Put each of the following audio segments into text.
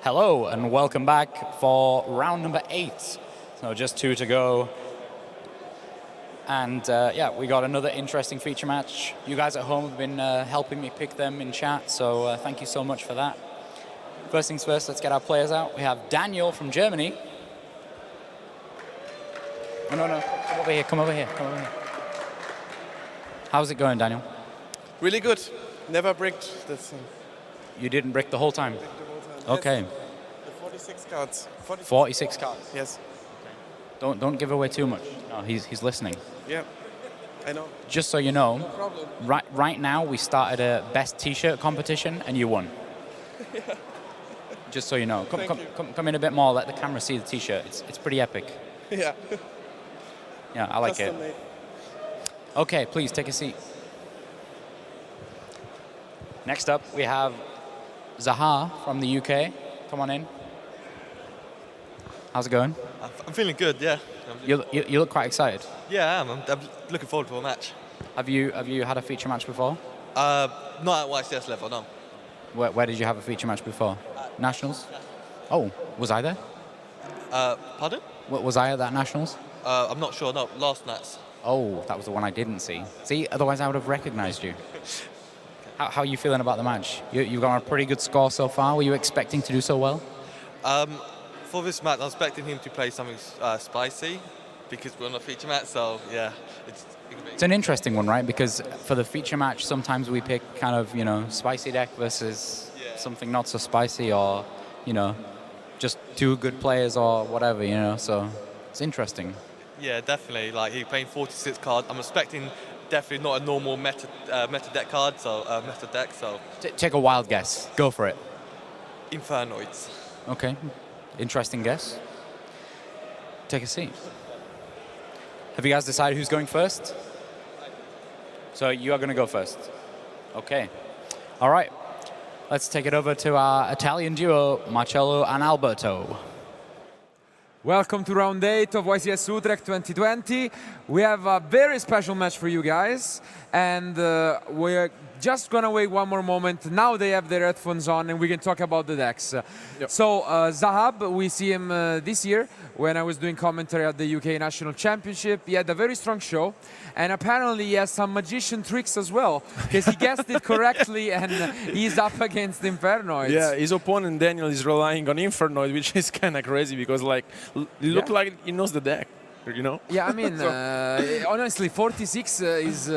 Hello and welcome back for round number 8. So just 2 to go. And yeah, we got another interesting feature match. You guys at home have been helping me pick them in chat, so thank you so much for that. First things first, let's get our players out. We have Daniel from Germany. Oh, no, come over here, come over here. How's it going, Daniel? Really good. Never bricked this thing. You didn't brick the whole time? Okay. Yes. The 46 cards. 46 cards? Yes. Don't give away too much. No, he's listening. Yeah, I know. Just so you know, No problem. right now we started a best T-shirt competition and you won. Yeah. Just so you know. Come in a bit more, let the camera see the T-shirt. It's pretty epic. Yeah. Yeah, I like Custom it. made. Okay, please take a seat. Next up, we have Zahab from the UK. Come on in. How's it going? I'm feeling good, yeah. You look quite excited. Yeah, I am. I'm looking forward to a match. Have you had a feature match before? Not at YCS level, no. Where did you have a feature match before? Nationals? Oh, was I there? Pardon? Was I at that Nationals? I'm not sure, no. Last Nats. Oh, that was the one I didn't see. See, otherwise I would have recognized you. How are you feeling about the match? You've got a pretty good score so far. Were you expecting to do so well? For this match, I'm expecting him to play something spicy because we're on a feature match, so yeah. It's an interesting one, right? Because for the feature match, sometimes we pick kind of, spicy deck versus something not so spicy or, just two good players or whatever, so it's interesting. Yeah, definitely. Like, he's playing 46 cards. I'm expecting definitely not a normal meta deck card, meta deck, so... Take a wild guess. Go for it. Infernoids. Okay. Interesting guess. Take a seat. Have you guys decided who's going first? So you are going to go first. Okay. All right. Let's take it over to our Italian duo, Marcello and Alberto. Welcome to round 8 of YCS Utrecht 2020. We have a very special match for you guys, and we're just gonna wait one more moment. Now they have their headphones on and we can talk about the decks. Yep. So Zahab, we see him this year when I was doing commentary at the UK National Championship. He had a very strong show, and apparently he has some magician tricks as well, because he guessed it correctly and he's up against Infernoids. Yeah, his opponent Daniel is relying on Infernoid, which is kind of crazy because like it looks like he knows the deck. Yeah, I mean, honestly, 46 is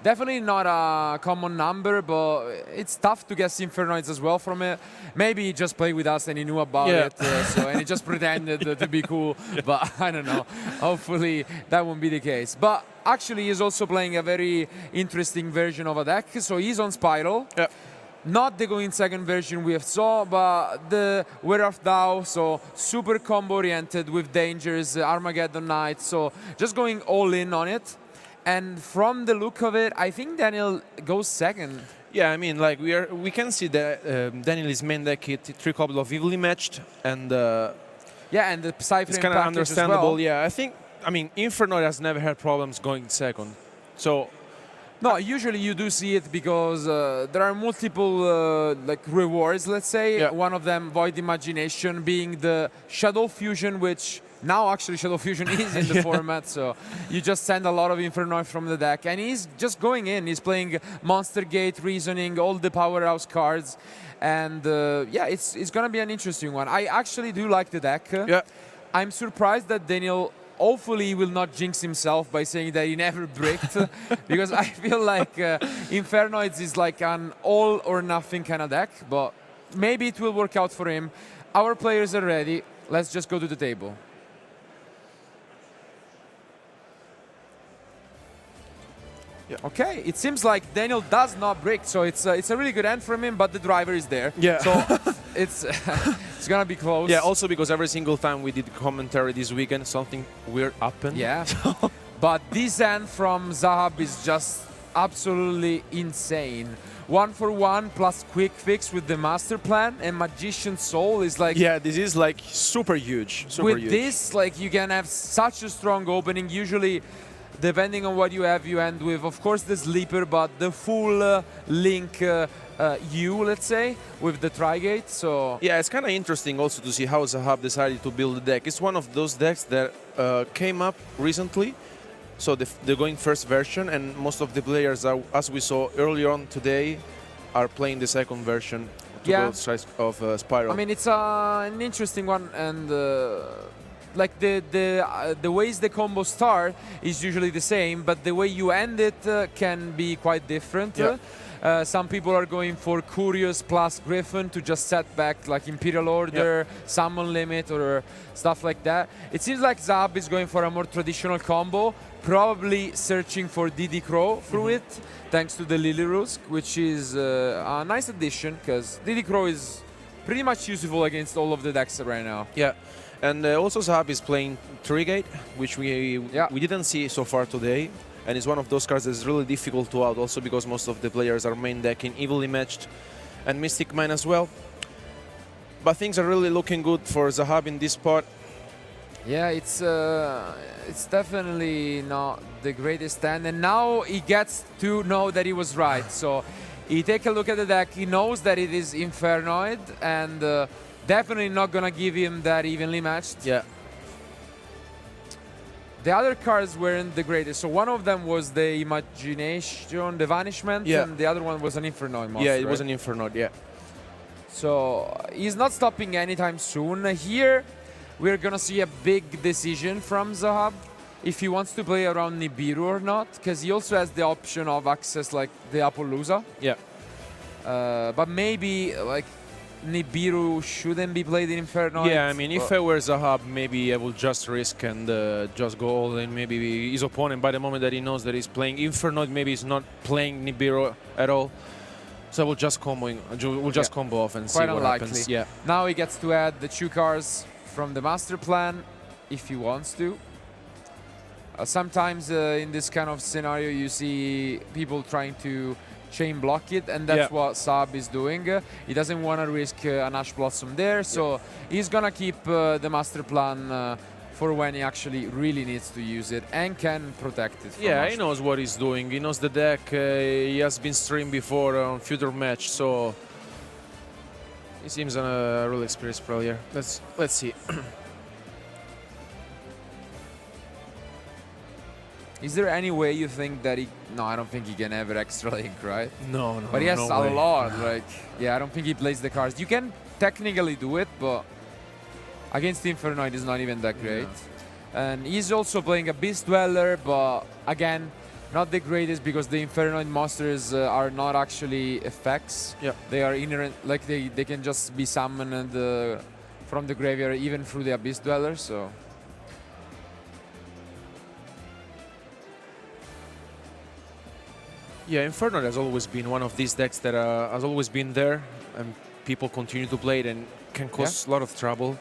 definitely not a common number, but it's tough to guess Infernoids as well from it. Maybe he just played with us and he knew about it, and he just pretended to be cool, but I don't know. Hopefully that won't be the case. But actually, he's also playing a very interesting version of a deck, so he's on Spiral. Yeah. Not the going second version we have saw, but the Wear of Thou, so super combo oriented with dangers, Armageddon Knight, so just going all in on it. And from the look of it, I think Daniel goes second. Yeah, I mean, like we can see that Daniel's main deck hit 3 couple of evenly matched, and yeah, and the Cypher it's kind of understandable. Well. Yeah, I mean, Infernoid has never had problems going second, so. No, usually you do see it because there are multiple like rewards, let's say. Yeah. One of them, Void Imagination, being the Shadow Fusion, which now actually Shadow Fusion is in the format, so you just send a lot of Infernoid from the deck. And he's just going in. He's playing Monster Gate, Reasoning, all the Powerhouse cards. And yeah, it's going to be an interesting one. I actually do like the deck. Yeah. I'm surprised that Daniel hopefully will not jinx himself by saying that he never bricked, because I feel like Infernoids is like an all or nothing kind of deck, but maybe it will work out for him. Our players are ready. Let's just go to the table. Yeah. Okay, it seems like Daniel does not brick, so it's a really good end from him, but the driver is there. Yeah. So it's gonna be close. Yeah, also because every single time we did commentary this weekend, something weird happened. Yeah. But this end from Zahab is just absolutely insane. 1-for-1 plus quick fix with the master plan, and Magician Soul is like... Yeah, this is like super huge. With this, like, you can have such a strong opening. Usually, depending on what you have, you end with, of course, the sleeper, but the full link U, let's say, with the Trigate. So Yeah, it's kind of interesting also to see how Zahab decided to build the deck. It's one of those decks that came up recently. So they're going first version, and most of the players, are, as we saw earlier on today, are playing the second version to Yeah. go size of Spiral. I mean, it's an interesting one, and like the ways the combos start is usually the same, but the way you end it can be quite different. Yeah. Some people are going for Curious plus Griffin to just set back like Imperial Order, Summon Limit, or stuff like that. It seems like Zahab is going for a more traditional combo, probably searching for DD Crow through it, thanks to the Lily Rusk, which is a nice addition, because DD Crow is pretty much useful against all of the decks right now. Yeah, and also Zahab is playing Trigate, which we didn't see so far today, and it's one of those cards that's really difficult to out, also because most of the players are main decking Evilly Matched and Mystic Mine as well. But things are really looking good for Zahab in this spot. Yeah, it's definitely not the greatest stand, and now he gets to know that he was right. So he take a look at the deck, he knows that it is Infernoid, and definitely not gonna give him that evenly matched. Yeah. The other cards weren't the greatest. So one of them was the Imagination, the Vanishment, and the other one was an Infernoid monster. Yeah, it was right? an Infernoid, yeah. So he's not stopping anytime soon. Here, we're gonna see a big decision from Zahab if he wants to play around Nibiru or not, because he also has the option of access like the Appaloosa. Yeah. But maybe like Nibiru shouldn't be played in Infernoid. Yeah, I mean, if I were Zahab, maybe I would just risk and just go all in. Maybe his opponent, by the moment that he knows that he's playing Infernoid, maybe he's not playing Nibiru at all. So we'll just combo off and see Quite what unlikely. happens. Yeah. Now he gets to add the 2 cards from the master plan if he wants to. Sometimes in this kind of scenario you see people trying to chain block it, and that's what Zahab is doing. He doesn't want to risk an Ash Blossom there, so he's gonna keep the master plan for when he actually really needs to use it and can protect it. Yeah, he knows what he's doing. He knows the deck. He has been streamed before on Future Match, so he seems a really experienced player. Let's see. Is there any way you think that he... No, I don't think he can ever Extra Link, right? No. But he has no a way. lot, like... Yeah, I don't think he plays the cards. You can technically do it, but against Infernoid is not even that great. And he's also playing a Beast Dweller, but again, not the greatest because the Infernoid monsters are not actually effects. Yeah. They are inherent, like they can just be summoned from the graveyard even through the Abyss Dweller, so... Yeah, Inferno has always been one of these decks that has always been there, and people continue to play it and can cause a lot of trouble.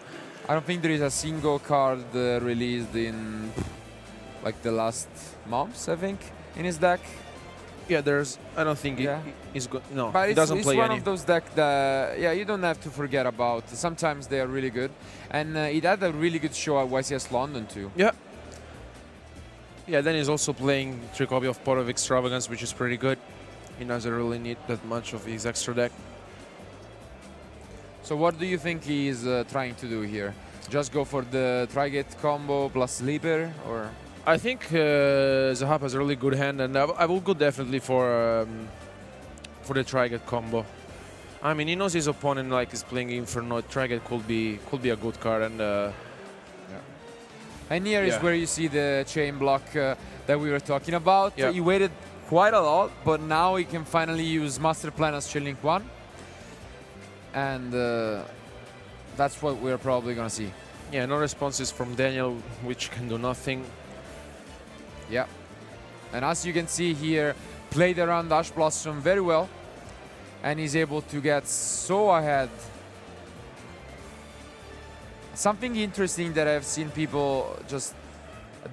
I don't think there is a single card released in like the last months, I think, in his deck. Yeah, there's... I don't think he's good. No, But he doesn't play it's one any. of those decks that, you don't have to forget about. Sometimes they are really good. And it had a really good show at YCS London too. Yeah. Yeah, then he's also playing 3 copy of Pot of Extravagance, which is pretty good. He doesn't really need that much of his extra deck. So what do you think he is trying to do here? Just go for the Trigate combo plus Sleeper, or? I think Zahab has a really good hand, and I will go definitely for the Trigate combo. I mean, he knows his opponent is playing Inferno. Trigate could be a good card, and and here is where you see the chain block that we were talking about. Yeah. He waited quite a lot, but now he can finally use Master Plan as Chain Link 1. And that's what we're probably going to see. yeah, no responses from Daniel, which can do nothing. Yeah. And as you can see here, played around Ash Blossom very well. And he's able to get so ahead. Something interesting that I've seen people just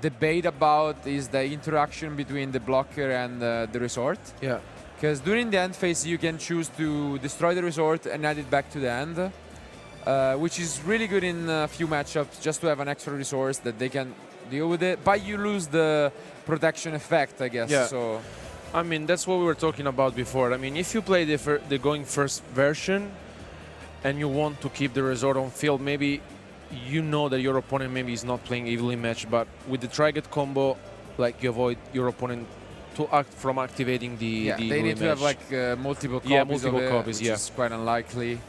debate about is the interaction between the blocker and the resort. Yeah. Because during the end phase, you can choose to destroy the resort and add it back to the end, which is really good in a few matchups, just to have an extra resource that they can deal with it. But you lose the protection effect, I guess. Yeah. So I mean, that's what we were talking about before. I mean, if you play the going first version and you want to keep the resort on field, maybe you know that your opponent maybe is not playing evenly matched, but with the try-get combo, like you avoid your opponent to act from activating the Yeah, they need to have like multiple copies. Yeah, multiple of it, copies, which yeah. is quite unlikely.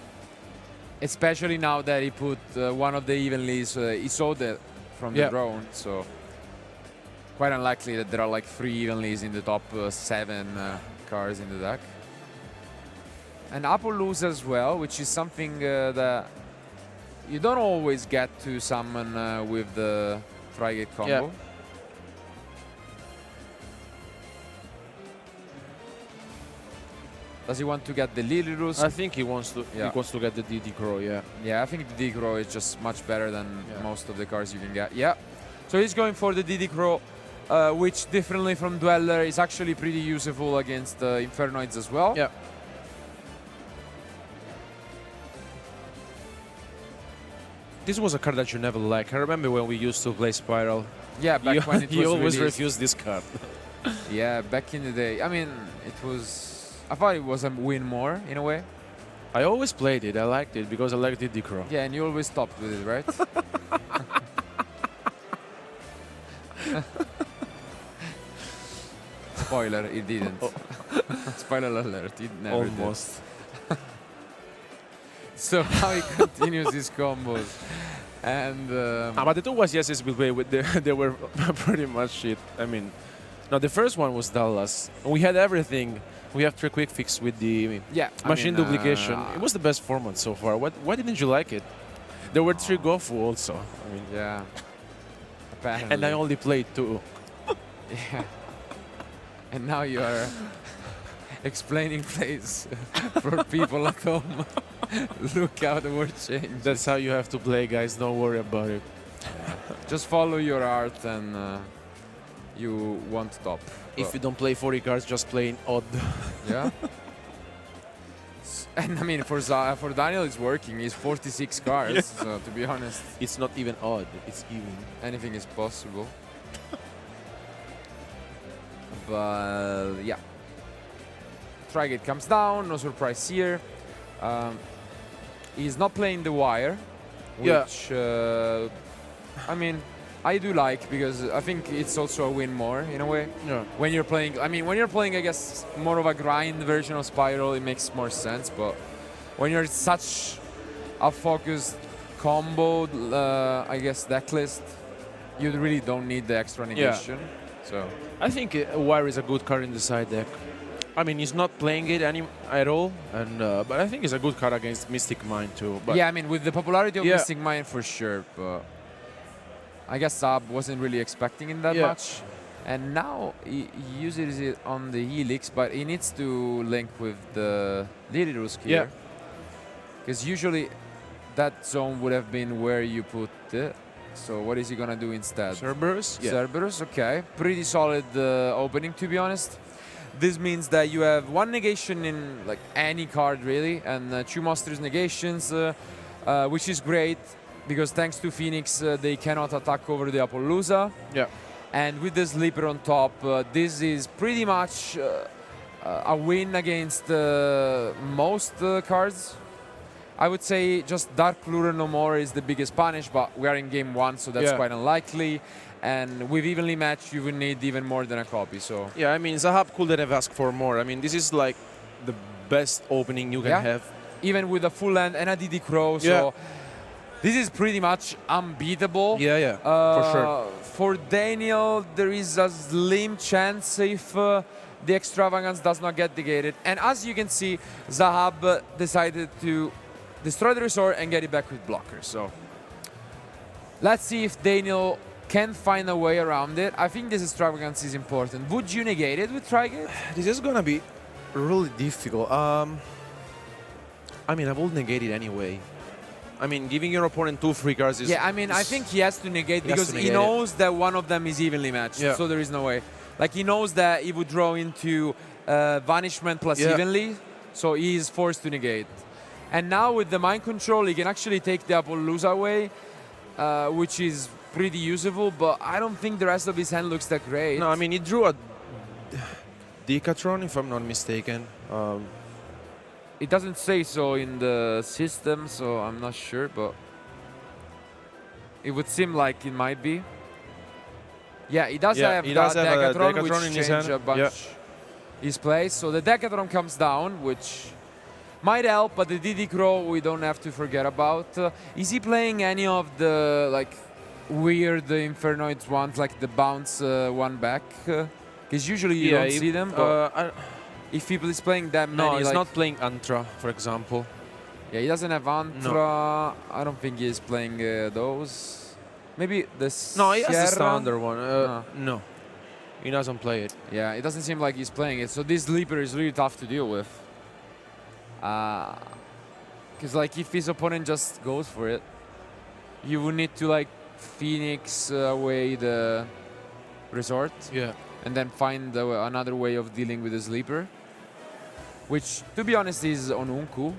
Especially now that he put one of the evenlies, he saw that from the Yeah. drone, so quite unlikely that there are like 3 evenlies in the top 7 cars in the deck. And Apple lose as well, which is something that you don't always get to summon with the Tri-Gate combo. Yeah. Does he want to get the Lilirus? I think he wants to. Yeah. He wants to get the DD Crow. Yeah. Yeah, I think the DD Crow is just much better than Yeah. most of the cars you can get. Yeah. So he's going for the DD Crow, which differently from Dweller is actually pretty useful against Infernoids as well. Yeah. This was a card that you never liked. I remember when we used to play Spiral. Yeah, back when it was you always released. refused this card. Yeah, back in the day. I mean, it was. I thought it was a win more in a way. I always played it. I liked it because I liked DD Crow. Yeah, and you always stopped with it, right? Spoiler, it didn't. Spoiler alert, it never did. Almost. So how he continues his combos. And But the two YCSs we played with, they were pretty much shit. I mean, no, the first one was Dallas. We had everything. We have 3 quick fix with the yeah, machine duplication. It was the best format so far. Why didn't you like it? There were 3 Gofu also. I mean, yeah. Apparently. and I only played 2. Yeah. And now you are explaining plays for people at home. Look how the word changed. That's how you have to play, guys. Don't worry about it. Just follow your art and you won't stop. If you don't play 40 cards, just play in odd. Yeah. And I mean, for Daniel, it's working. He's 46 cards. Yeah. So to be honest, It's not even odd. It's even. anything is possible. But yeah. Tri-Gate comes down. No surprise here. He's not playing the wire, Yeah. which I mean, I do like because I think it's also a win more in a way. Yeah. When you're playing, I mean, when you're playing, I guess more of a grind version of Spiral, it makes more sense. But when you're such a focused combo, I guess deck list, you really don't need the extra negation. So I think Wire is a good card in the side deck. I mean, he's not playing it at all, and but I think it's a good card against Mystic Mine too. But yeah, I mean, with the popularity of Yeah. Mystic Mine for sure, but I guess Zahab wasn't really expecting it that Yeah. much. And now he uses it on the Helix, but he needs to link with the Lilirus here. Yeah. Because usually that zone would have been where you put it. So what is he gonna do instead? Cerberus? Yeah. Cerberus, okay. Pretty solid opening, to be honest. This means that you have 1 negation in like any card really, and 2 monsters negations, which is great because thanks to Phoenix they cannot attack over the Appaloosa. Yeah. And with the Sleeper on top, this is pretty much a win against most cards. I would say just Dark Lure no more is the biggest punish, but we are in game 1, so that's Yeah. quite unlikely. And with evenly matched, you will need even more than a copy. So Yeah, I mean, Zahab couldn't have asked for more. I mean, this is like the best opening you can Yeah. have. even with a full hand and a DD Crow, so Yeah. this is pretty much unbeatable. Yeah, yeah, for sure. For Daniel, there is a slim chance if the extravagance does not get negated. And as you can see, Zahab decided to destroy the resort and get it back with blockers. So let's see if Daniel can find a way around it. I think this extravagance is important. Would you negate it with Tri-Gate? This is gonna be really difficult. I mean, I will negate it anyway. I mean, giving your opponent 2 free cards is... Yeah, I mean, I think he has to negate He has because to he negate it. knows that one of them is evenly matched. Yeah. So there is no way. Like, he knows that he would draw into Vanishment plus Yeah. evenly, so he is forced to negate. And now with the mind control, he can actually take the Appaloosa away, which is pretty usable, but I don't think the rest of his hand looks that great. No, I mean, he drew a... Decathlon, if I'm not mistaken. It doesn't say so in the system, so I'm not sure, but it would seem like it might be. Yeah, he does have he that does have a Decathlon, Decathlon which in his changed hand. a bunch his place. So the Decathlon comes down, which might help, but the DD Crow we don't have to forget about. Is he playing any of the like weird Infernoids ones, like the bounce one back? Because usually you don't see them. But if people is playing that many, no, he's like, not playing Antra, for example. yeah, he doesn't have Antra. No. I don't think he's playing those. Maybe the No, he has the Sierra? standard one. No. No, he doesn't play it. Yeah, it doesn't seem like he's playing it. So this sleeper is really tough to deal with. Because like if his opponent just goes for it, you would need to like Phoenix away the resort. Yeah. And then find another way of dealing with the sleeper. Which, to be honest, is Onunku.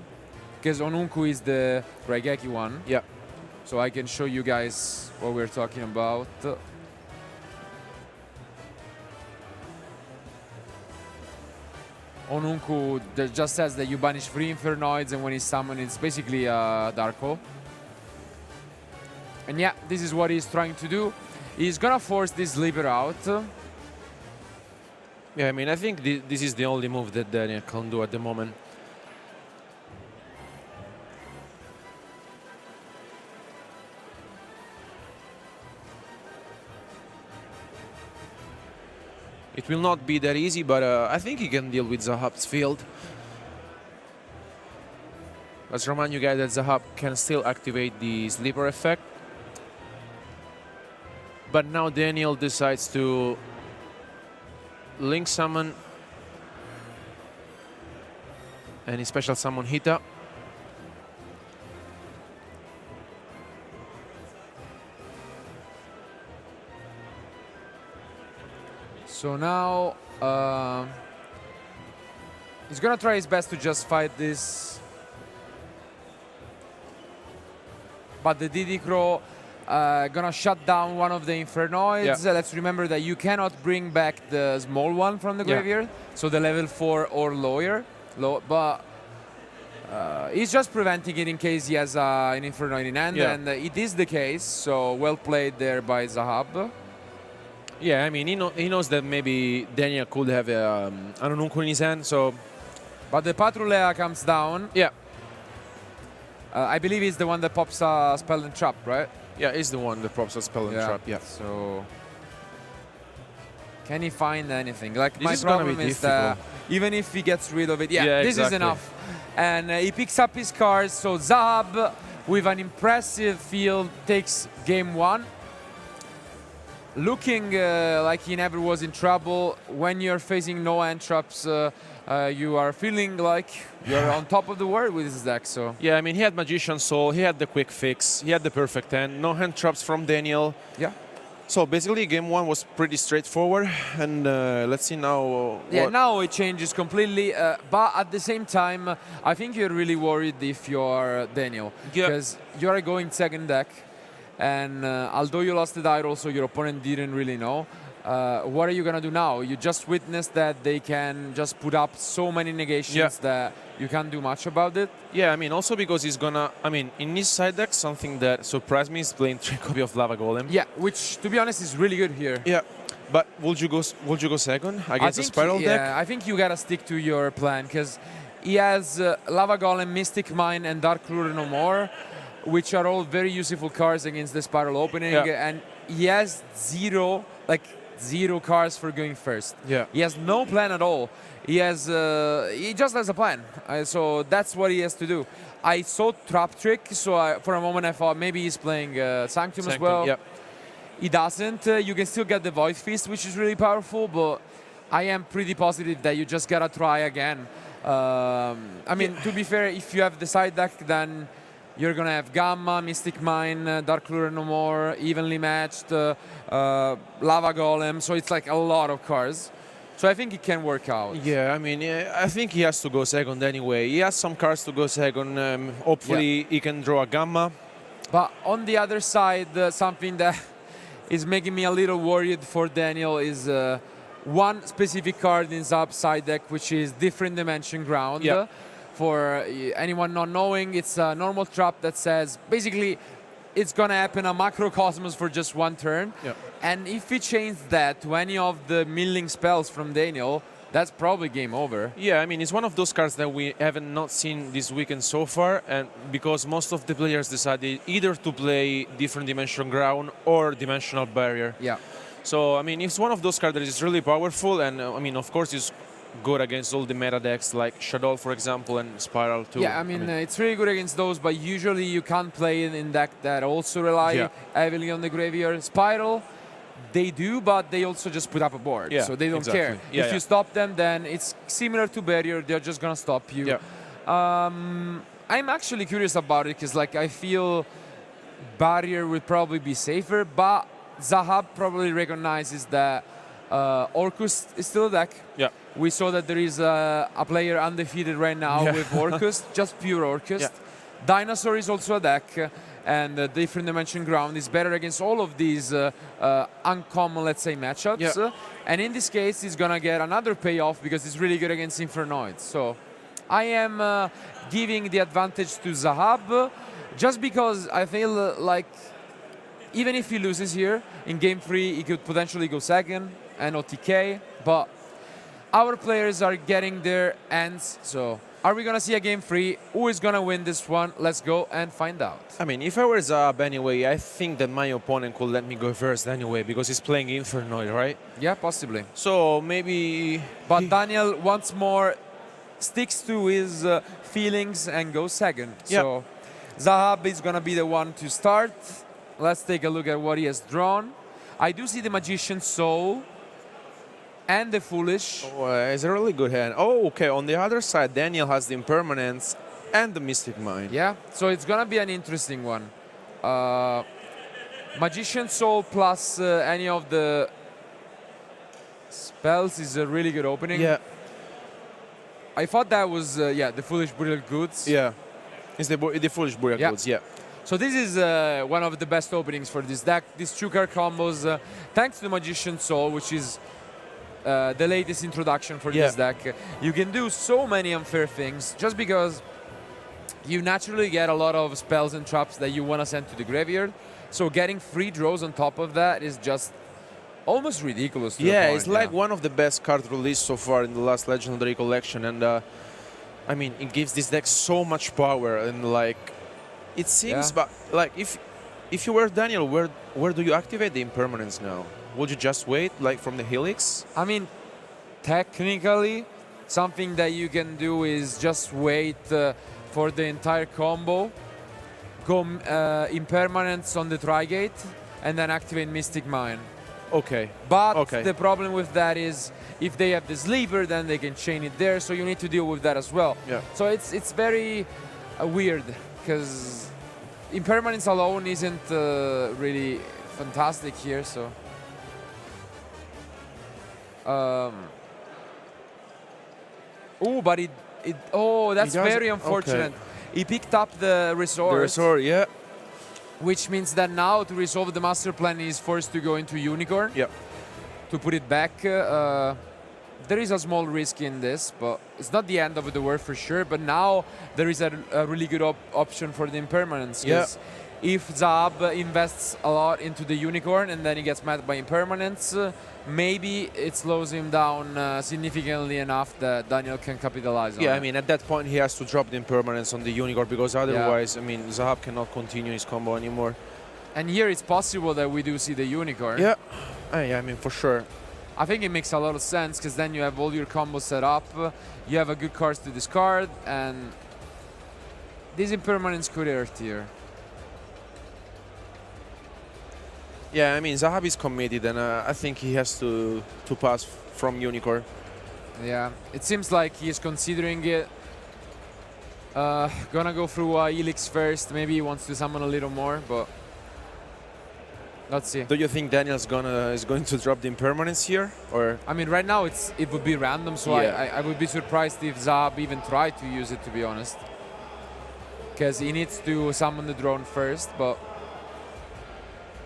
Because Onunku is the Raigeki one. Yeah. So I can show you guys what we're talking about. Onunku just says that you banish 3 Infernoids, and when he's summoned, it's basically a Dark Hole. And yeah, this is what he's trying to do. He's gonna force this sleeper out. Yeah, I mean, I think this is the only move that Daniel can do at the moment. It will not be that easy, but I think he can deal with Zahab's field. Let's remind you guys that Zahab can still activate the sleeper effect. But now Daniel decides to Link summon and he special summon Hita. So now he's gonna try his best to just fight this, but the DD Crow gonna shut down one of the Infernoids. Yeah. Let's remember that you cannot bring back the small one from the graveyard, so the level 4 or lower. But he's just preventing it in case he has an Infernoid in hand, and it is the case. So well played there by Zahab. Yeah, I mean, he knows that maybe Daniel could have an Onunku in his hand, so... But the Patrulea comes down. Yeah. I believe he's the one that pops a Spell and Trap, right? Yeah, he's the one that pops a Spell and Trap, yeah. So... Can he find anything? Like, This my is gonna be problem is that even if he gets rid of it, this is enough. And he picks up his cards, so Zahab, with an impressive field, takes game 1. Looking like he never was in trouble. When you're facing no hand traps, you are feeling like you're on top of the world with this deck. So yeah, I mean, he had Magician Soul, he had the quick fix, he had the perfect hand, no hand traps from Daniel. Yeah. So basically, game 1 was pretty straightforward, and let's see now. Now it changes completely. But at the same time, I think you're really worried if you're Daniel, because you're going second deck. And although you lost the die roll, so your opponent didn't really know, what are you going to do now? You just witnessed that they can just put up so many negations that you can't do much about it. Yeah, I mean, also because he's going to... I mean, in his side deck, something that surprised me is playing 3 copy of Lava Golem. Yeah, which, to be honest, is really good here. Yeah, but would you go second against a Spiral deck? Yeah, I think you got to stick to your plan, because he has Lava Golem, Mystic Mine, and Dark Ruler No More, which are all very useful cards against the Spiral opening, and he has zero cards for going first. Yeah. He has no plan at all. He just has a plan. So that's what he has to do. I saw Trap Trick, so for a moment I thought maybe he's playing Sanctum as well. Yeah. He doesn't. You can still get the Void Fist, which is really powerful, but I am pretty positive that you just gotta try again. I mean, to be fair, if you have the side deck, then you're gonna have Gamma, Mystic Mine, Dark Lure No More, evenly matched, Lava Golem, so it's like a lot of cards. So I think it can work out. Yeah, I mean, I think he has to go second anyway. He has some cards to go second. Hopefully he can draw a Gamma. But on the other side, something that is making me a little worried for Daniel is one specific card in Zahab side deck, which is Different Dimension Ground. Yeah. For anyone not knowing, it's a normal trap that says basically it's gonna happen a macrocosmos for just one turn. Yeah. And if we change that to any of the milling spells from Daniel, that's probably game over. Yeah, I mean, it's one of those cards that we haven't not seen this weekend so far, and because most of the players decided either to play Different Dimension Ground or Dimensional Barrier. Yeah. So, I mean, it's one of those cards that is really powerful, and I mean, of course, it's good against all the meta decks like Shadow, for example, and Spiral too. Yeah, I mean, it's really good against those, but usually you can't play it in deck that also rely heavily on the graveyard. Spiral, they do, but they also just put up a board, so they don't care. Yeah, if you stop them, then it's similar to Barrier, they're just gonna stop you. Yeah. I'm actually curious about it, because like I feel Barrier would probably be safer, but Zahab probably recognizes that Orcus is still a deck. Yeah. We saw that there is a player undefeated right now with Orcus, just pure Orcus. Yeah. Dinosaur is also a deck, and Different Dimension Ground is better against all of these uncommon, let's say, matchups. Yeah. And in this case, he's gonna get another payoff because he's really good against Infernoids. So I am giving the advantage to Zahab, just because I feel like even if he loses here, in game 3, he could potentially go second and OTK, but our players are getting their ends, so are we gonna see a game 3? Who is gonna win this one? Let's go and find out. I mean, if I were Zahab anyway, I think that my opponent could let me go first anyway, because he's playing Infernoid, right? Yeah, possibly. So maybe... But Daniel once more sticks to his feelings and goes second. Yeah. So Zahab is gonna be the one to start. Let's take a look at what he has drawn. I do see the Magician's Soul and the Foolish. Oh, it's a really good hand. Oh, okay. On the other side, Daniel has the Impermanence and the Mystic Mind. Yeah, so it's gonna be an interesting one. Magician's Soul plus any of the spells is a really good opening. Yeah. I thought that was, the Foolish Burial Goods. Yeah. It's the Foolish Burial Goods, yeah. So this is one of the best openings for this deck. These 2-card combos, thanks to Magician's Soul, which is the latest introduction for this deck, you can do so many unfair things just because you naturally get a lot of spells and traps that you want to send to the graveyard. So getting 3 draws on top of that is just almost ridiculous. To Yeah, a point, it's like one of the best cards released so far in the last Legendary Collection, and I mean, it gives this deck so much power, and like it seems, but like if you were Daniel, where do you activate the Impermanence now? Would you just wait, like from the Helix? I mean, technically, something that you can do is just wait for the entire combo, go Impermanence on the Trigate, and then activate Mystic Mine. Okay. But the problem with that is, if they have this lever, then they can chain it there, so you need to deal with that as well. Yeah. So it's very weird, because Impermanence alone isn't really fantastic here, so... but that's very unfortunate. He picked up the Resort. The Resort, yeah. Which means that now to resolve the master plan he's forced to go into Unicorn. Yeah. To put it back. There is a small risk in this, but it's not the end of the world for sure. But now there is a really good option for the Impermanence. Yeah. If Zahab invests a lot into the Unicorn and then he gets met by Impermanence, maybe it slows him down significantly enough that Daniel can capitalize on it. Yeah, I mean, at that point he has to drop the Impermanence on the Unicorn, because otherwise, I mean, Zahab cannot continue his combo anymore. And here it's possible that we do see the Unicorn. Yeah, I mean, for sure. I think it makes a lot of sense, because then you have all your combos set up, you have a good cards to discard, and this Impermanence could hurt here. Yeah, I mean, Zahab is committed, and I think he has to pass from Unicorn. Yeah, it seems like he's considering it. Gonna go through Helix first. Maybe he wants to summon a little more, but let's see. Do you think Daniel's is going to drop the Impermanence here, or? I mean, right now it would be random, so I would be surprised if Zahab even tried to use it, to be honest, because he needs to summon the drone first, but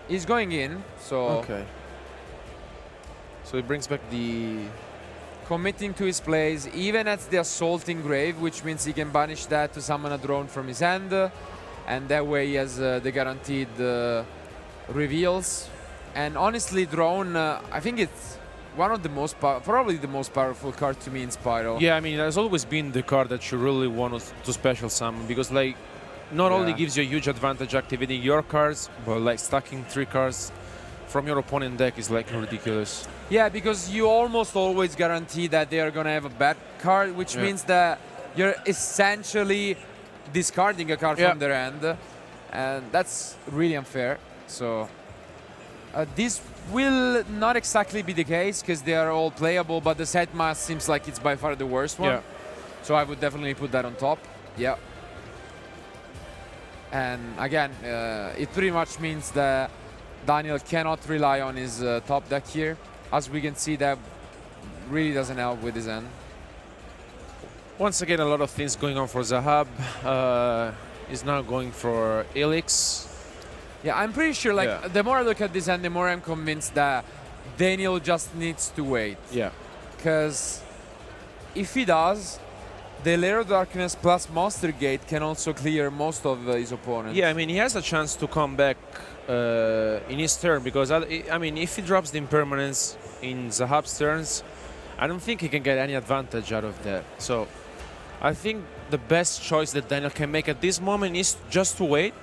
he's going in, so... Okay. So he brings back the... Committing to his plays, even at the assaulting grave, which means he can banish that to summon a drone from his hand, and that way he has the guaranteed reveals. And honestly, drone, I think it's one of the most, probably the most powerful card to me in Spyro. Yeah, I mean, it has always been the card that you really want to special summon, because like, not only gives you a huge advantage activating your cards, but like stacking 3 cards from your opponent deck is like ridiculous. Yeah, because you almost always guarantee that they are going to have a bad card, which means that you're essentially discarding a card from their hand, and that's really unfair. So this will not exactly be the case because they are all playable, but the set mass seems like it's by far the worst one. Yeah. So I would definitely put that on top. Yeah. And again, it pretty much means that Daniel cannot rely on his top deck here. As we can see, that really doesn't help with his end. Once again, a lot of things going on for Zahab. He's now going for Elix. Yeah, I'm pretty sure, like, the more I look at this end, the more I'm convinced that Daniel just needs to wait. Yeah. Because if he does, the Lair of Darkness plus Monster Gate can also clear most of his opponents. Yeah, I mean, he has a chance to come back in his turn, because, I mean, if he drops the impermanence in Zahab's turns, I don't think he can get any advantage out of that. So I think the best choice that Daniel can make at this moment is just to wait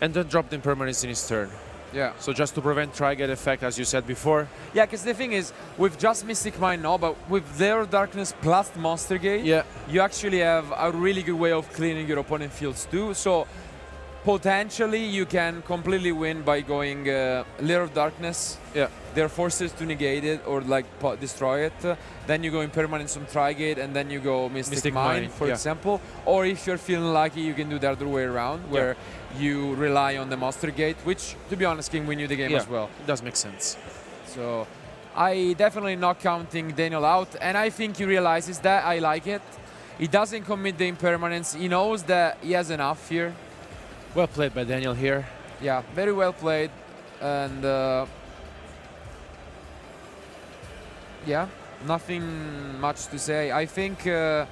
and then drop the impermanence in his turn. Yeah. So just to prevent Tri-Gate effect, as you said before. Yeah, because the thing is, with just Mystic Mine now, but with Lair of Darkness plus Monster Gate, you actually have a really good way of cleaning your opponent fields too. So potentially you can completely win by going Lair of Darkness. Yeah. They're forced to negate it or like destroy it. Then you go Impermanence from Tri-Gate, and then you go Mystic Mine, for example. Or if you're feeling lucky, you can do the other way around, where you rely on the Monster Gate, which, to be honest, can win you the game as well. It does make sense. So I definitely not counting Daniel out, and I think he realizes that. I like it. He doesn't commit the Impermanence. He knows that he has enough here. Well played by Daniel here. Yeah, very well played. And yeah, nothing much to say. I think the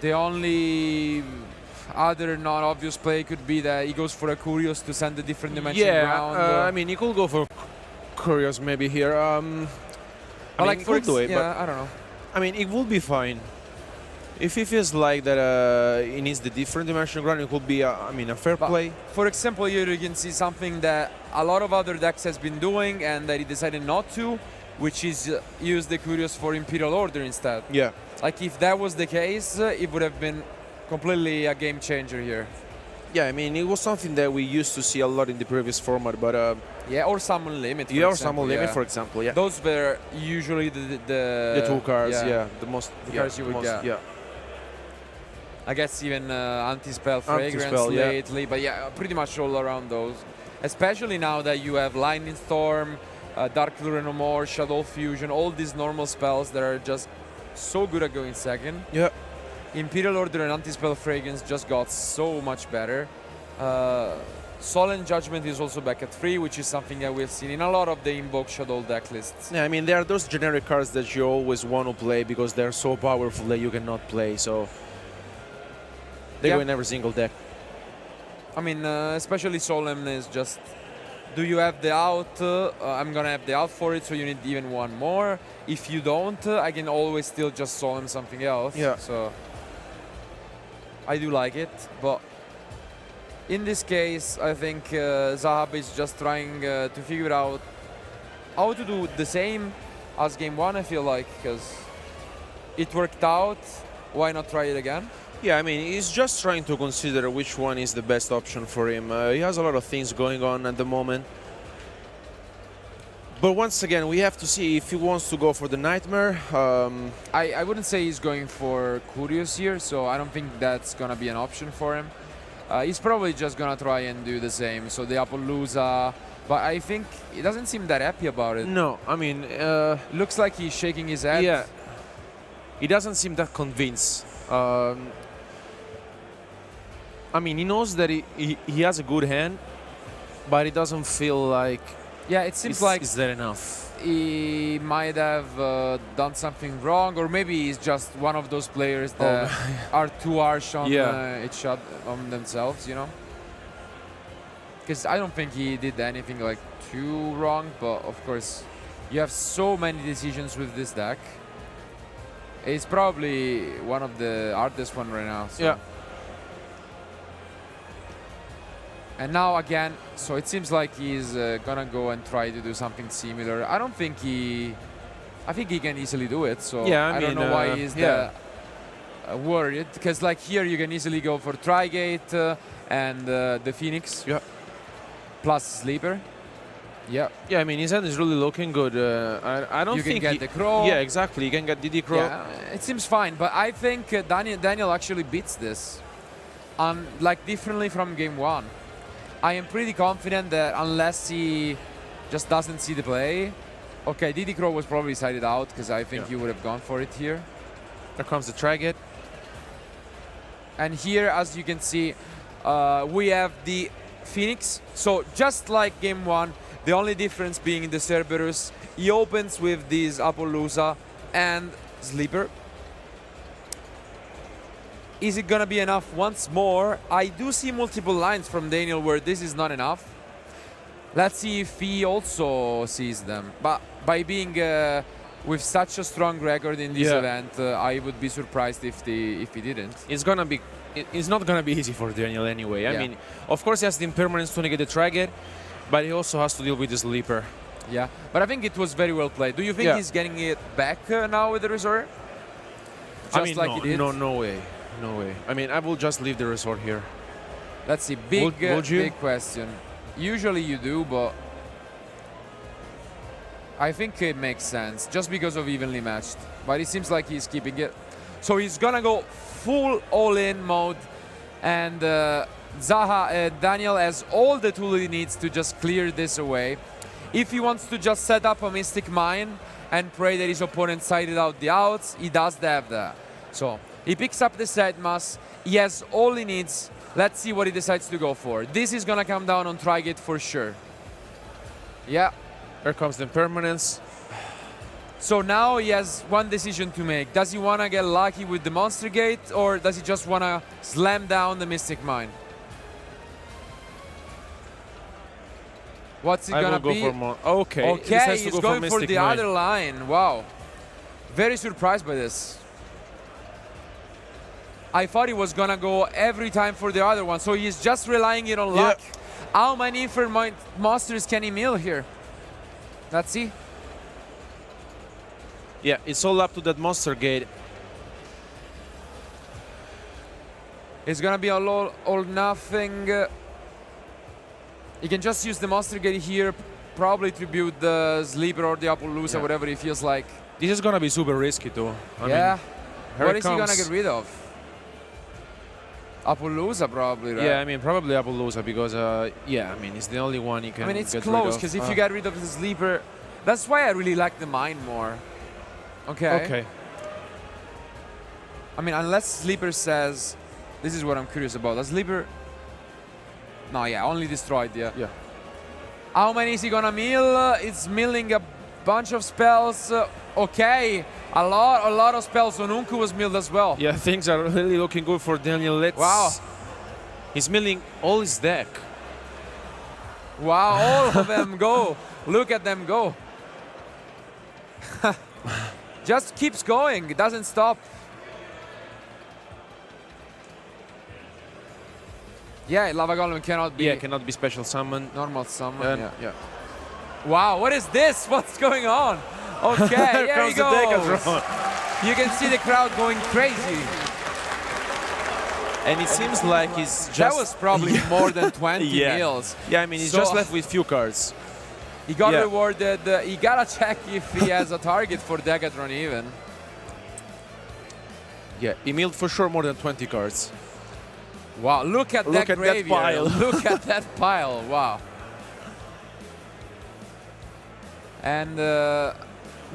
only other non-obvious play could be that he goes for a Curious to send a different dimension around. I mean, he could go for Curious maybe here. I mean, like for do it, but I don't know. I mean, it will be fine. If he feels like that he needs the different dimension ground, it could be, I mean, a fair play. For example, here you can see something that a lot of other decks has been doing and that he decided not to, which is use the Curious for Imperial Order instead. Yeah. Like if that was the case, it would have been completely a game changer here. Yeah, I mean, it was something that we used to see a lot in the previous format, but... yeah, or Summon Limit, or Summon Limit, for example, yeah. Those were usually the 2 cards, the most... The cards you would get. Yeah. I guess even Anti-Spell Fragrance lately, but yeah, pretty much all around those. Especially now that you have Lightning Storm, Dark Lure No More, Shadow Fusion, all these normal spells that are just so good at going second. Yeah. Imperial Order and Anti-Spell Fragrance just got so much better. Solemn Judgment is also back at 3, which is something that we've seen in a lot of the Invoke Shadow deck lists. Yeah, I mean, there are those generic cards that you always want to play because they're so powerful that you cannot play, so... They go in every single deck. I mean, especially Solemn is just... Do you have the out? I'm gonna have the out for it, so you need even one more. If you don't, I can always still just Solemn something else. Yeah. So I do like it, but in this case, I think Zahab is just trying to figure out how to do the same as game 1, I feel like, because it worked out. Why not try it again? Yeah, I mean, he's just trying to consider which one is the best option for him. He has a lot of things going on at the moment. But once again, we have to see if he wants to go for the Nightmare. I wouldn't say he's going for Curious here, so I don't think that's going to be an option for him. He's probably just going to try and do the same, so the Appaloosa. But I think he doesn't seem that happy about it. No, I mean... looks like he's shaking his head. Yeah. He doesn't seem that convinced. I mean, he knows that he has a good hand, but he doesn't feel like Yeah, it seems like is that enough? he might have done something wrong, or maybe he's just one of those players that are too harsh on on themselves, you know. Because I don't think he did anything like too wrong, but of course, you have so many decisions with this deck. It's probably one of the hardest one right now. So. Yeah. And now again, so it seems like he's gonna go and try to do something similar. I don't think I think he can easily do it. So yeah, I don't know why he's worried. Because like here you can easily go for Trigate and the Phoenix. Yeah. Plus Sleeper. Yeah. Yeah, I mean, his hand is really looking good. I don't you think can get the Crow. Yeah, exactly. You can get DD Crow. Yeah, it seems fine, but I think Daniel actually beats this, like differently from game one. I am pretty confident that unless he just doesn't see the play, okay, DD Crow was probably sided out because I think he would have gone for it here. There comes the Trigate. And here, as you can see, we have the Phoenix. So just like game one, the only difference being in the Cerberus, he opens with these Appaloosa and Sleeper. Is it gonna be enough once more? I do see multiple lines from Daniel where this is not enough. Let's see if he also sees them. But by being with such a strong record in this event, I would be surprised if he didn't. It's gonna be. It's not gonna be easy for Daniel anyway. I mean, of course he has the impermanence to negate the Trigate, but he also has to deal with the Sleeper. Yeah, but I think it was very well played. Do you think he's getting it back now with the resort? I mean, like he did? No way. No way. I mean, I will just leave the resort here. Let's see. Big question. Usually you do, but I think it makes sense just because of evenly matched. But it seems like he's keeping it. So he's gonna go full all-in mode, and Daniel has all the tools he needs to just clear this away. If he wants to just set up a Mystic Mine and pray that his opponent sided out the outs, he does have that. So he picks up the side mass. He has all he needs. Let's see what he decides to go for. This is gonna come down on Trigate for sure. Yeah. Here comes the impermanence. So now he has one decision to make. Does he want to get lucky with the Monster Gate, or does he just want to slam down the Mystic Mine? What's it going to be? Okay, he's going for the other line. Wow. Very surprised by this. I thought he was going to go every time for the other one, so he's just relying it on luck. How many Infinite Monsters can he mill here? Let's see. Yeah, it's all up to that Monster Gate. It's gonna be all or nothing. He can just use the Monster Gate here, probably tribute the Sleeper or the Appaloosa, whatever he feels like. This is gonna be super risky too. I mean, what is he gonna get rid of? Appaloosa probably, right? Yeah, I mean, probably Appaloosa because, I mean, it's the only one he can get rid of. I mean, it's close, because if you get rid of the Sleeper, that's why I really like the Mine more. Okay. I mean, unless Sleeper says, this is what I'm curious about. Does Sleeper? No, only destroyed. Yeah. How many is he gonna mill? It's milling a bunch of spells. Okay, a lot of spells. So Nunku was milled as well. Yeah, things are really looking good for Daniel. Wow. He's milling all his deck. Wow, all of them go. Look at them go. Just keeps going. It doesn't stop. Yeah, Lava Golem cannot be. Yeah, cannot be special summon. Normal summon. Yeah. Wow, what is this? What's going on? Okay, here he goes. You can see the crowd going crazy. And it seems like he's just... That was probably more than 20 mills. Yeah, I mean, he's just left with few cards. He got rewarded. He gotta check if he has a target for Degatron even. Yeah, he milled for sure more than 20 cards. Wow, look at that pile. Look at that pile, wow. And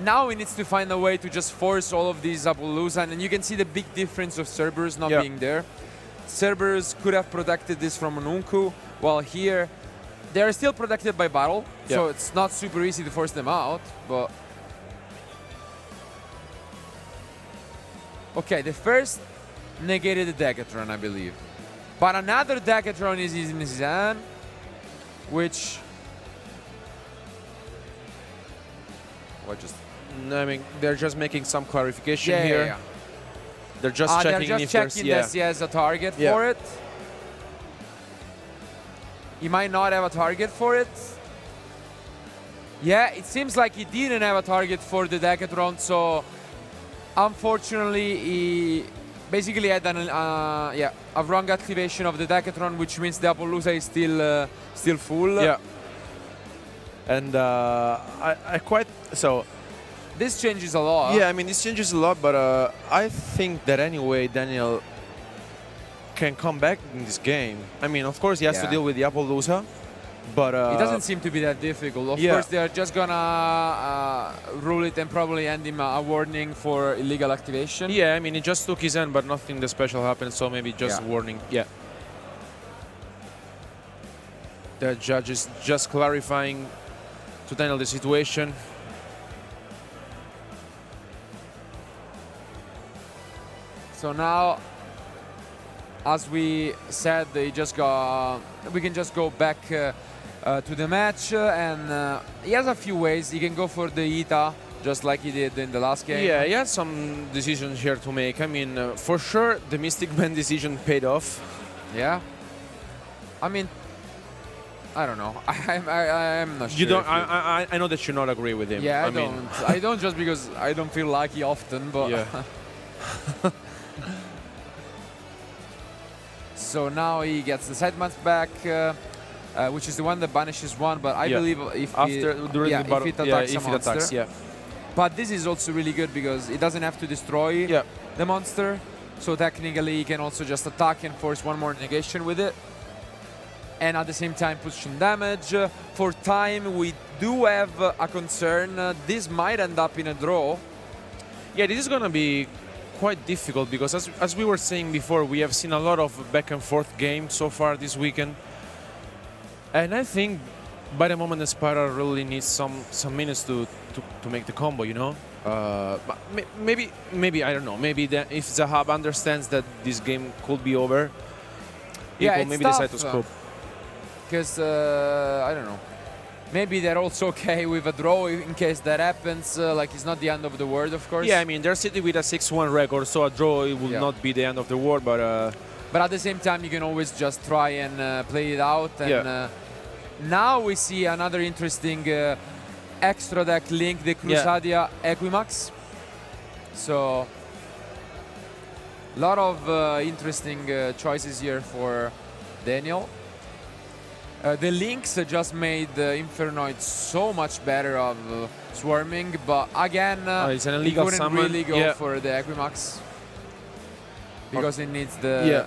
now he needs to find a way to just force all of these Appaloosa, and you can see the big difference of Cerberus not being there. Cerberus could have protected this from Nunku, while here They are still protected by battle, Yeah. so it's not super easy to force them out, but... Okay, the first negated the Decathlon, I believe. But another Decathlon is in his hand, which... What just... I mean, they're just making some clarification Yeah, here. yeah, yeah. They're just checking they're if just there's... checking Yeah. that he has a target Yeah. for it. He might not have a target for it. Yeah, it seems like he didn't have a target for the Decathlon, so unfortunately he basically had a wrong activation of the Decathlon, which means the Appaloosa is still full. Yeah. And I quite... So... This changes a lot. Yeah, I mean, this changes a lot, but I think that anyway, Daniel can come back in this game. I mean, of course, he has to Yeah. deal with the Appaloosa, but... It doesn't seem to be that difficult. Of yeah. course, they're just gonna rule it and probably hand him a warning for illegal activation. Yeah, I mean, he just took his end, but nothing that special happened, so maybe just Yeah. warning. Yeah. The judge is just clarifying to Daniel the situation. So now, as we said, we can just go back to the match, and he has a few ways. He can go for the Ita, just like he did in the last game. Yeah, he has some decisions here to make. I mean, for sure, the Mystic Man decision paid off. Yeah. I mean, I don't know. I'm not sure. You don't. if I know that you not agree with him. Yeah, I mean, don't. I don't just because I don't feel lucky often, but. Yeah. So now he gets the side match back, which is the one that banishes one. But I Yeah. believe if After during the battle, if it attacks a if it monster. attacks, yeah. But this is also really good because it doesn't have to destroy Yeah. the monster. So technically, he can also just attack and force one more negation with it. And at the same time, pushing damage. For time, we do have a concern. This might end up in a draw. Yeah, this is gonna be quite difficult because as we were saying before, we have seen a lot of back and forth games so far this weekend. And I think by the moment the Spiral really needs some minutes to make the combo, you know? But maybe I don't know. Maybe if Zahab understands that this game could be over, he Yeah, will it's maybe tough, decide to scope. Because, I don't know. Maybe they're also okay with a draw in case that happens. Like, it's not the end of the world, of course. Yeah, I mean, they're sitting with a 6-1 record, so a draw it will Yeah. not be the end of the world, but... But at the same time, you can always just try and play it out. And Yeah. now we see another interesting extra deck link, the Crusadia Equimax. So, a lot of interesting choices here for Daniel. The links just made Infernoid so much better of swarming, but again, it's an he illegal couldn't summon. really go Yeah. for the Equimax because it needs the... Yeah.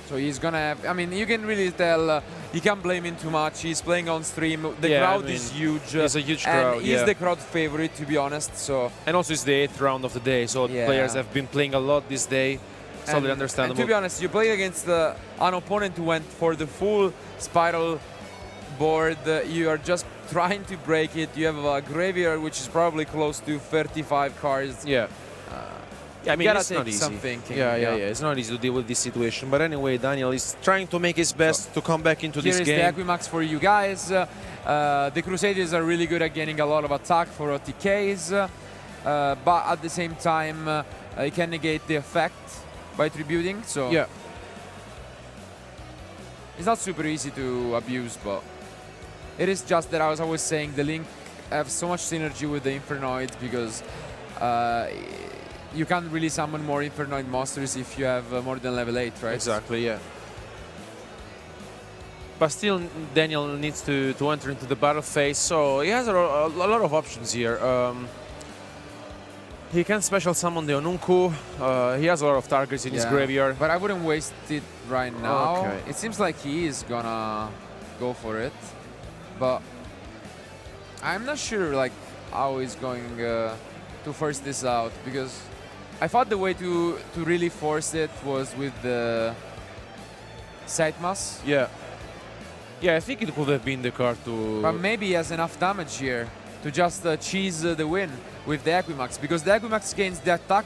So he's gonna have... I mean, you can really tell you can't blame him too much. He's playing on stream. The Yeah, crowd I mean, is huge. it's a huge and crowd, he's yeah. the crowd favorite, to be honest. So And also it's the 8th round of the day, so Yeah. players have been playing a lot this day. Totally and understandable. to be honest, you play against an opponent who went for the full spiral board. You are just trying to break it. You have a graveyard which is probably close to 35 cards. Yeah. Yeah, I mean, gotta it's not take easy. some thinking, Yeah. yeah. It's not easy to deal with this situation. But anyway, Daniel is trying to make his best to come back into Here this is game. the Equimax for you guys. The Crusaders are really good at getting a lot of attack for OTKs, but at the same time, you can negate the effect by tributing. So Yeah. it's not super easy to abuse, but it is just that I was always saying the Link have so much synergy with the Infernoid because you can't really summon more Infernoid monsters if you have more than level 8, right? Exactly, yeah. But still, Daniel needs to enter into the battle phase, so he has a lot of options here. He can special summon the Onunku. He has a lot of targets in his graveyard. But I wouldn't waste it right now. Okay. It seems like he is gonna go for it, but I'm not sure like how he's going to force this out because I thought the way to really force it was with the Sightmass. Yeah. Yeah, I think it could have been the card to... But maybe he has enough damage here to just cheese the win with the Equimax, because the Equimax gains the attack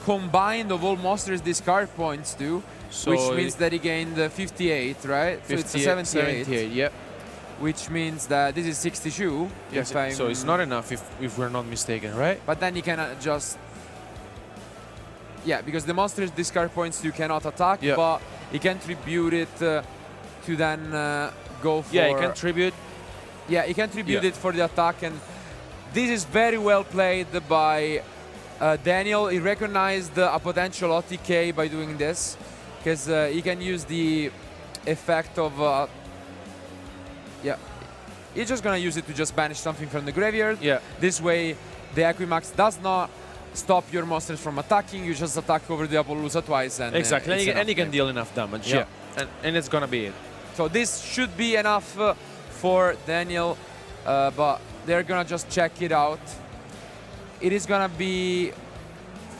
combined of all monsters discard points too, So which means that he gained 58, right? So it's a 78. 78, yeah. Which means that this is 62. Yes, if I'm- so it's not enough if we're not mistaken, right? But then you can just... Yeah, because the monsters discard points you cannot attack, Yeah. but you can tribute it to then go for... Yeah, you can tribute. Yeah, you can tribute Yeah. it for the attack, and this is very well played by Daniel. He recognized a potential OTK by doing this, because he can use the effect of... yeah, he's just gonna use it to just banish something from the graveyard. Yeah. This way, the Equimax does not stop your monsters from attacking. You just attack over the Appaloosa twice, and Exactly, it's and you can enough. deal enough damage. Yeah. And it's gonna be it. So this should be enough for Daniel, but they're gonna just check it out. It is gonna be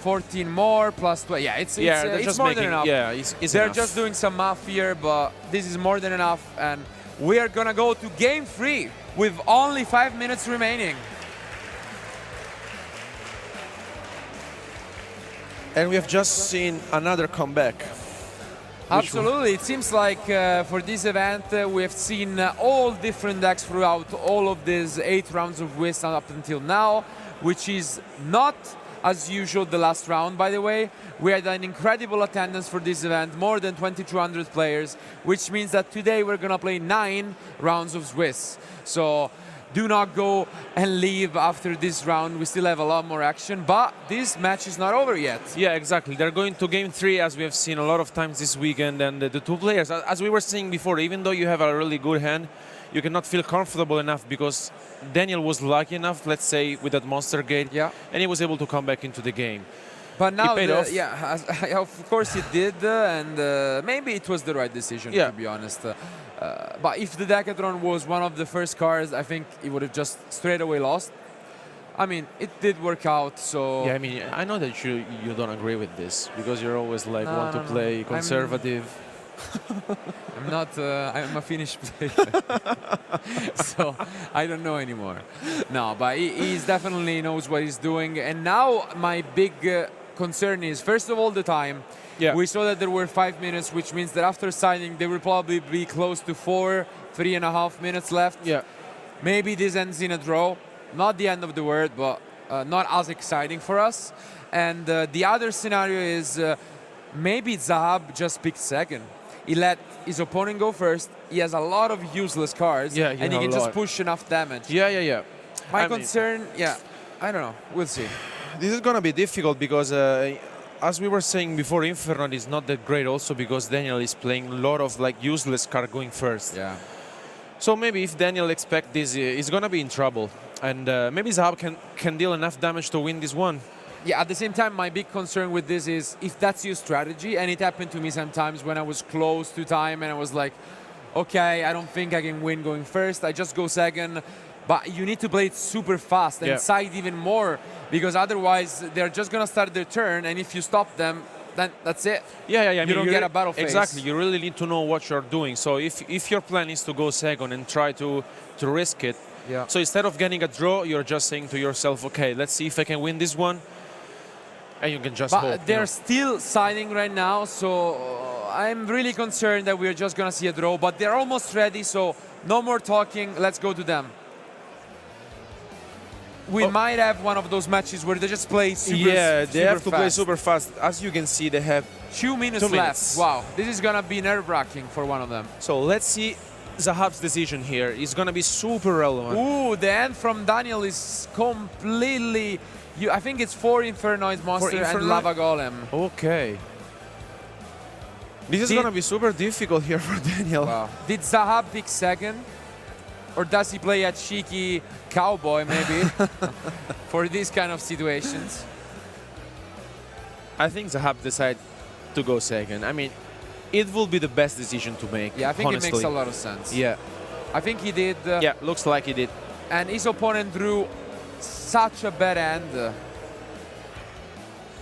14 more plus 12. Yeah, it's they're it's just more making, than enough. Yeah, it's They're enough. just doing some math here, but this is more than enough, and we are gonna go to game 3 with only 5 minutes remaining. And we have just seen another comeback. Absolutely. It seems like for this event we have seen all different decks throughout all of these 8 rounds of Whist up until now, which is not as usual the last round, by the way. We had an incredible attendance for this event, more than 2,200 players, which means that today we're going to play 9 rounds of Swiss. So do not go and leave after this round. We still have a lot more action, but this match is not over yet. Yeah, exactly. They're going to game 3, as we have seen a lot of times this weekend. And the two players, as we were saying before, even though you have a really good hand, you cannot feel comfortable enough because Daniel was lucky enough, let's say, with that monster gate, and he was able to come back into the game. But now, paid off. yeah, of course he did, and maybe it was the right decision, to be honest. But if the Decathlon was one of the first cards, I think he would have just straight away lost. I mean, it did work out, so... Yeah, I mean, I know that you don't agree with this because you're always like want to play conservative. I'm not, I'm a Finnish player. So I don't know anymore. No, but he's definitely knows what he's doing. And now my big concern is, first of all, the time. Yeah. We saw that there were 5 minutes, which means that after signing, there will probably be close to 3.5 minutes left. Yeah. Maybe this ends in a draw. Not the end of the world, but not as exciting for us. And the other scenario is maybe Zahab just picked second. He let his opponent go first. He has a lot of useless cards, and he can just push enough damage. Yeah. My concern, I don't know. We'll see. This is going to be difficult because, as we were saying before, Inferno is not that great also because Daniel is playing a lot of like useless card going first. Yeah. So maybe if Daniel expects this, he's going to be in trouble. And maybe Zahab can deal enough damage to win this one. Yeah, at the same time, my big concern with this is if that's your strategy, and it happened to me sometimes when I was close to time and I was like, okay, I don't think I can win going first, I just go second. But you need to play it super fast and side even more, because otherwise they're just going to start their turn, and if you stop them, then that's it. Yeah. You don't get a battle phase. Exactly. You really need to know what you're doing. So if your plan is to go second and try to risk it, so instead of getting a draw, you're just saying to yourself, okay, let's see if I can win this one. And you can just hope. But they're still siding right now, so I'm really concerned that we're just going to see a draw. But they're almost ready, so no more talking. Let's go to them. We might have one of those matches where they just play super fast. They have to play super fast. As you can see, they have 2 minutes left. Wow, this is going to be nerve-wracking for one of them. So let's see Zahab's decision here. It's going to be super relevant. Ooh, the end from Daniel is completely... I think it's 4 Infernoid Monster and Lava Golem. Okay. This is going to be super difficult here for Daniel. Wow. Did Zahab pick second? Or does he play a cheeky cowboy, maybe, for these kind of situations? I think Zahab decided to go second. I mean, it will be the best decision to make. Yeah, I think honestly. it makes a lot of sense. Yeah. I think he did. Yeah, looks like he did. And his opponent drew such a bad hand.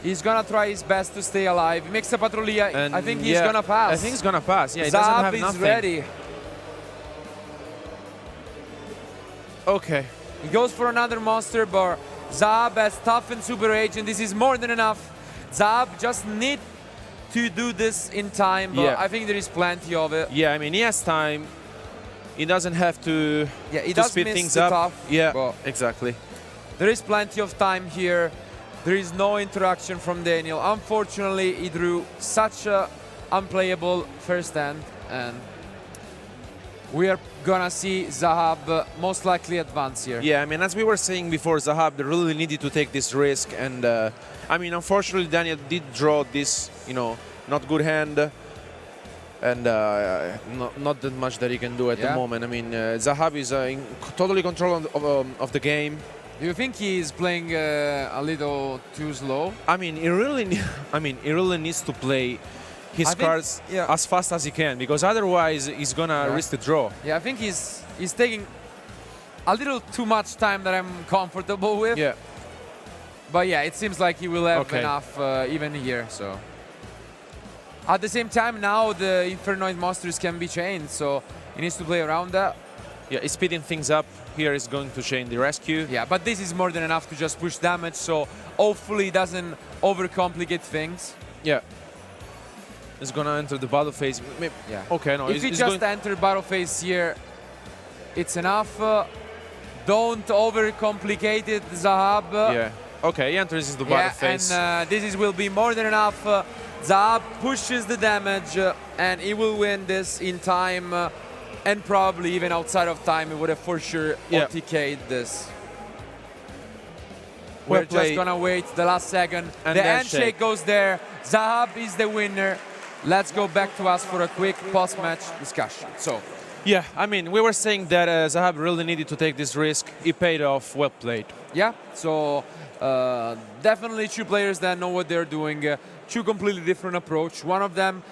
He's gonna try his best to stay alive. He makes a Patrullia. I think he's gonna pass. I think he's gonna pass. Yeah, he Zahab doesn't have is nothing. ready. Okay. He goes for another monster, but Zahab has tough and super age, and this is more than enough. Zahab just need to do this in time, but Yeah. I think there is plenty of it. Yeah, I mean, he has time. He doesn't have to, He to does speed miss things the up. tough, Yeah, but exactly. there is plenty of time here. There is no interaction from Daniel. Unfortunately, he drew such a unplayable first hand, and we are gonna see Zahab most likely advance here. Yeah, I mean, as we were saying before, Zahab really needed to take this risk, and I mean, unfortunately, Daniel did draw this, not good hand, and not that much that he can do at the moment. I mean, Zahab is in totally control of the game. Do you think he is playing a little too slow? I mean, he really needs to play his cards as fast as he can, because otherwise he's gonna risk the draw. Yeah, I think he's taking a little too much time that I'm comfortable with. Yeah. But yeah, it seems like he will have enough even here. So at the same time, now the Infernoid monsters can be chained, so he needs to play around that. Yeah, he's speeding things up. Here is going to chain the rescue. Yeah, but this is more than enough to just push damage, so hopefully it doesn't overcomplicate things. Yeah. He's gonna enter the battle phase. Maybe, yeah. Okay, no. If he just enter battle phase here, it's enough. Don't overcomplicate it, Zahab. Yeah. Okay, he enters the battle phase. And this will be more than enough. Zahab pushes the damage, and he will win this in time, and probably even outside of time, he would have for sure OTK'd this. We're just gonna wait the last second. And the handshake goes there. Zahab is the winner. Let's go back to us for a quick post-match discussion. So, yeah, I mean, we were saying that Zahab really needed to take this risk. He paid off. Well played. Yeah. So definitely two players that know what they're doing. Two completely different approach. One of them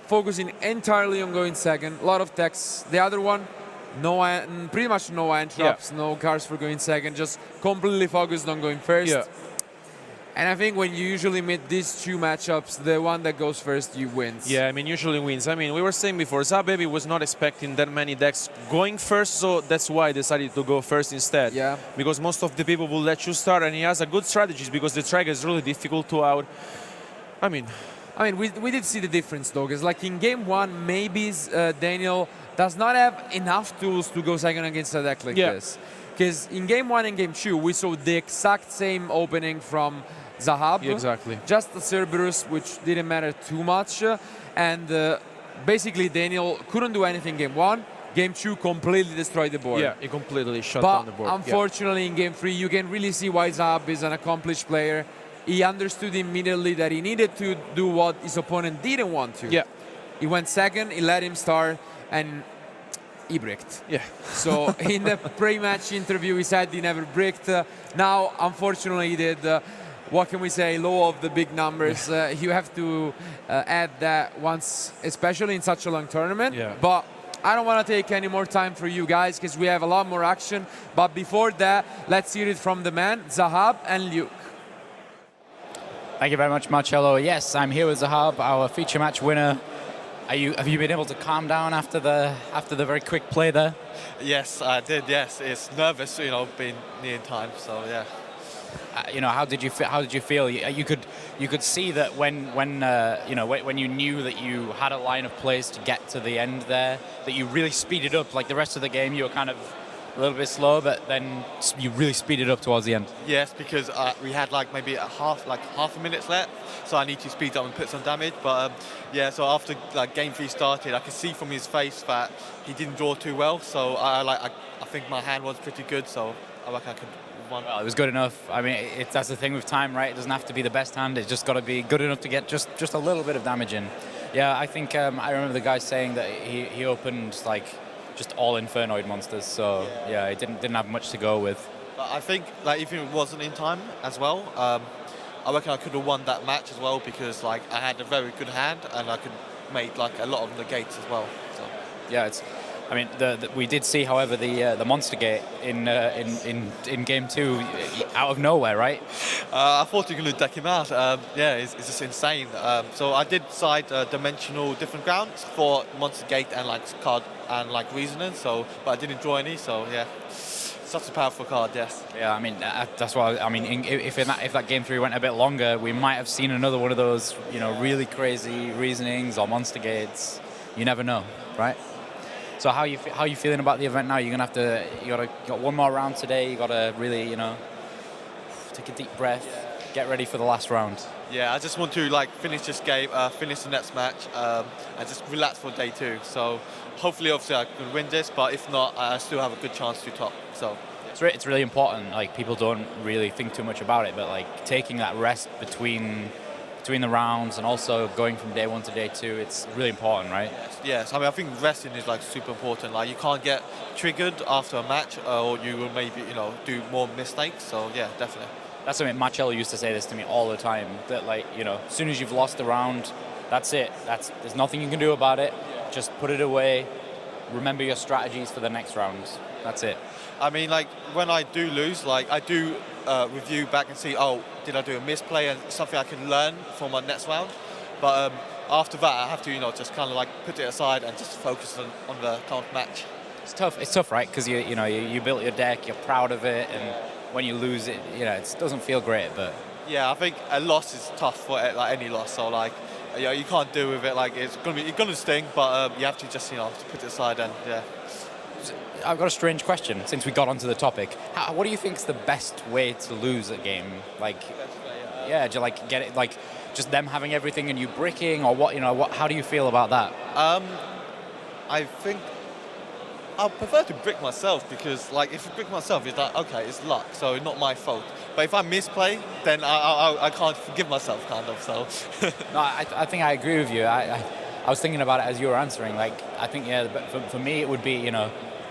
focusing entirely on going second. A lot of techs. The other one, pretty much no drops, no cards for going second. Just completely focused on going first. Yeah. And I think when you usually meet these two matchups, the one that goes first, you wins. Yeah, I mean, usually wins. I mean, we were saying before, Zahab was not expecting that many decks going first, so that's why I decided to go first instead. Yeah. Because most of the people will let you start, and he has a good strategies because the track is really difficult to out. I mean, we did see the difference, though, because like in game one, maybe Daniel does not have enough tools to go second against a deck like this. Because in game one and game two, we saw the exact same opening from Zahab. Yeah, exactly. Just the Cerberus, which didn't matter too much. And basically, Daniel couldn't do anything game one. Game two completely destroyed the board. Yeah, he completely shut down the board. But unfortunately, in game three, you can really see why Zahab is an accomplished player. He understood immediately that he needed to do what his opponent didn't want to. Yeah. He went second, he let him start, and he bricked. Yeah. So in the pre-match interview, he said he never bricked. Now, unfortunately, he did. What can we say? Law of the big numbers. You have to add that once, especially in such a long tournament. Yeah. But I don't want to take any more time for you guys because we have a lot more action. But before that, let's hear it from the man, Zahab and Luke. Thank you very much, Marcello. Yes, I'm here with Zahab, our feature match winner. Have you been able to calm down after the very quick play there? Yes, I did. Yes, it's nervous, being near in time. So yeah. How did you feel? You could see that when you knew that you had a line of plays to get to the end there, that you really speeded up. Like the rest of the game, you were kind of a little bit slow, but then you really speeded up towards the end. Yes, because we had maybe half a minute left, so I need to speed up and put some damage. But so after game 3 started, I could see from his face that he didn't draw too well. So I think my hand was pretty good. So I reckon I could. Well, it was good enough. I mean, that's the thing with time, right? It doesn't have to be the best hand. It's just got to be good enough to get just a little bit of damage in. Yeah, I think I remember the guy saying that he opened just all Infernoid monsters. So yeah, it didn't have much to go with. But I think if it wasn't in time as well, I reckon I could have won that match as well because I had a very good hand and I could make a lot of negates as well. So. Yeah, I mean, we did see, however, the monster gate in game 2 out of nowhere, right? I thought you were going to deck him out. It's just insane. So I did side dimensional different grounds for monster gate and card and reasoning. So, but I didn't draw any. So yeah. such a powerful card, yes. Yeah, I mean that's why I mean if that game 3 went a bit longer, we might have seen another one of those really crazy reasonings or monster gates. You never know, right? So how you feeling about the event now? You got one more round today. You got to really take a deep breath, get ready for the last round. Yeah, I just want to finish this game, finish the next match, and just relax for day 2. So hopefully, obviously, I can win this, but if not, I still have a good chance to top. So it's really important. People don't really think too much about it, but taking that rest between the rounds and also going from day 1 to day 2, it's really important, right? Yes. I mean, I think resting is super important. You can't get triggered after a match, or you will maybe do more mistakes. So yeah, definitely. That's something Marcello used to say this to me all the time. That as soon as you've lost a round, that's it. There's nothing you can do about it. Just put it away. Remember your strategies for the next rounds. That's it. I mean, when I do lose, I do review back and see, oh, did I do a misplay and something I can learn for my next round. But after that, I have to, just kind of put it aside and just focus on the current match. It's tough, right? Because you built your deck, you're proud of it, and when you lose it, it doesn't feel great. But yeah, I think a loss is tough for any loss. So you can't deal with it. It's gonna sting, but you have to just put it aside and yeah. I've got a strange question since we got onto the topic. What do you think is the best way to lose a game? Do you get it just them having everything and you bricking, or what? How do you feel about that? I think I prefer to brick myself because, if I brick myself, it's okay, it's luck, so it's not my fault. But if I misplay, then I can't forgive myself, kind of. So. No, I think I agree with you. I was thinking about it as you were answering. I think but for me it would be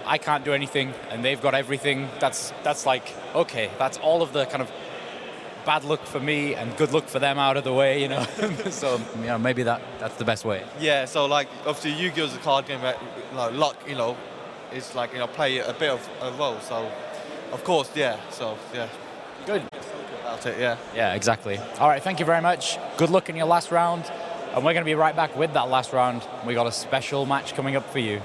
I can't do anything and they've got everything. That's okay. That's all of the kind of bad luck for me and good luck for them out of the way, So maybe that's the best way. Yeah. So obviously Yu-Gi-Oh is a card game where luck is play a bit of a role. So of course, yeah. So yeah. Good. About it, yeah. Yeah, exactly. All right. Thank you very much. Good luck in your last round, and we're going to be right back with that last round. We got a special match coming up for you.